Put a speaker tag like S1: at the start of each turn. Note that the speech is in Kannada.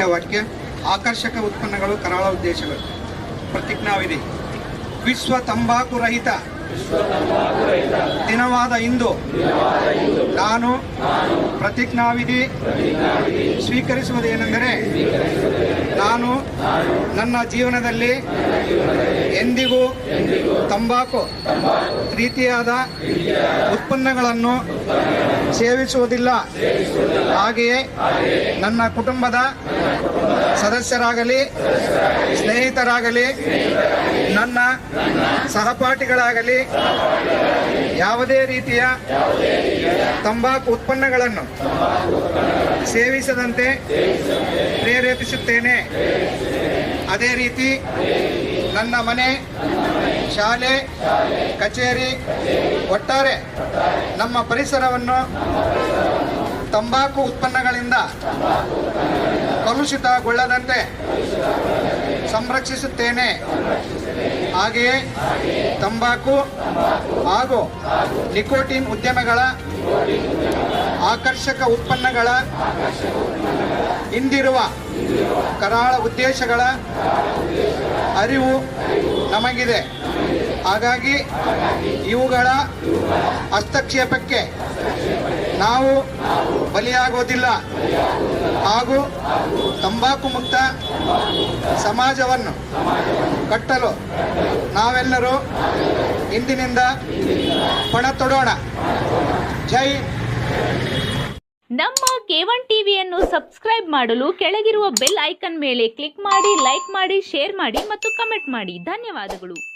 S1: ಧ್ಯೇಯವಾಕ್ಯ ಆಕರ್ಷಕ ಉತ್ಪನ್ನಗಳು ಕರಾಳ ಉದ್ದೇಶಗಳು. ಪ್ರತಿಜ್ಞಾವಿಧಿ. ವಿಶ್ವ ತಂಬಾಕು ರಹಿತ ದಿನವಾದ ಇಂದು ನಾನು ಪ್ರತಿಜ್ಞಾವಿಧಿ ಸ್ವೀಕರಿಸುವುದೇನೆಂದರೆ, ನಾನು ನನ್ನ ಜೀವನದಲ್ಲಿ ಎಂದಿಗೂ ತಂಬಾಕು ರೀತಿಯಾದ ಉತ್ಪನ್ನಗಳನ್ನು ಸೇವಿಸುವುದಿಲ್ಲ. ಹಾಗೆಯೇ ನನ್ನ ಕುಟುಂಬದ ಸದಸ್ಯರಾಗಲಿ, ಸ್ನೇಹಿತರಾಗಲಿ, ನನ್ನ ಸಹಪಾಠಿಗಳಾಗಲಿ ಯಾವುದೇ ರೀತಿಯ ತಂಬಾಕು ಉತ್ಪನ್ನಗಳನ್ನು ಸೇವಿಸದಂತೆ ಪ್ರೇರೇಪಿಸುತ್ತೇನೆ. ಅದೇ ರೀತಿ ನನ್ನ ಮನೆ, ಶಾಲೆ, ಕಚೇರಿ, ಒಟ್ಟಾರೆ ನಮ್ಮ ಪರಿಸರವನ್ನು ತಂಬಾಕು ಉತ್ಪನ್ನಗಳಿಂದ ಕಲುಷಿತಗೊಳ್ಳದಂತೆ ಸಂರಕ್ಷಿಸುತ್ತೇನೆ. ಹಾಗೆಯೇ ತಂಬಾಕು ಹಾಗೂ ನಿಕೋಟಿನ್ ಉದ್ಯಮಗಳ ಆಕರ್ಷಕ ಉತ್ಪನ್ನಗಳ ಹಿಂದಿರುವ ಕರಾಳ ಉದ್ದೇಶಗಳ ಅರಿವು ನಮಗಿದೆ. ಹಾಗಾಗಿ ಇವುಗಳ ಹಸ್ತಕ್ಷೇಪಕ್ಕೆ ನಾವು ಬಲಿಯಾಗೋದಿಲ್ಲ ಹಾಗೂ ತಂಬಾಕು ಮುಕ್ತ ಸಮಾಜವನ್ನು ಕಟ್ಟಲು ನಾವೆಲ್ಲರೂ ಇಂದಿನಿಂದ ಪಣ ತೊಡೋಣ. ಜೈ.
S2: ನಮ್ಮ K1 ಟಿವಿಯನ್ನು ಸಬ್ಸ್ಕ್ರೈಬ್ ಮಾಡಲು ಕೆಳಗಿರುವ ಬೆಲ್ ಐಕಾನ್ ಮೇಲೆ ಕ್ಲಿಕ್ ಮಾಡಿ, ಲೈಕ್ ಮಾಡಿ, ಶೇರ್ ಮಾಡಿ ಮತ್ತು ಕಮೆಂಟ್ ಮಾಡಿ. ಧನ್ಯವಾದಗಳು.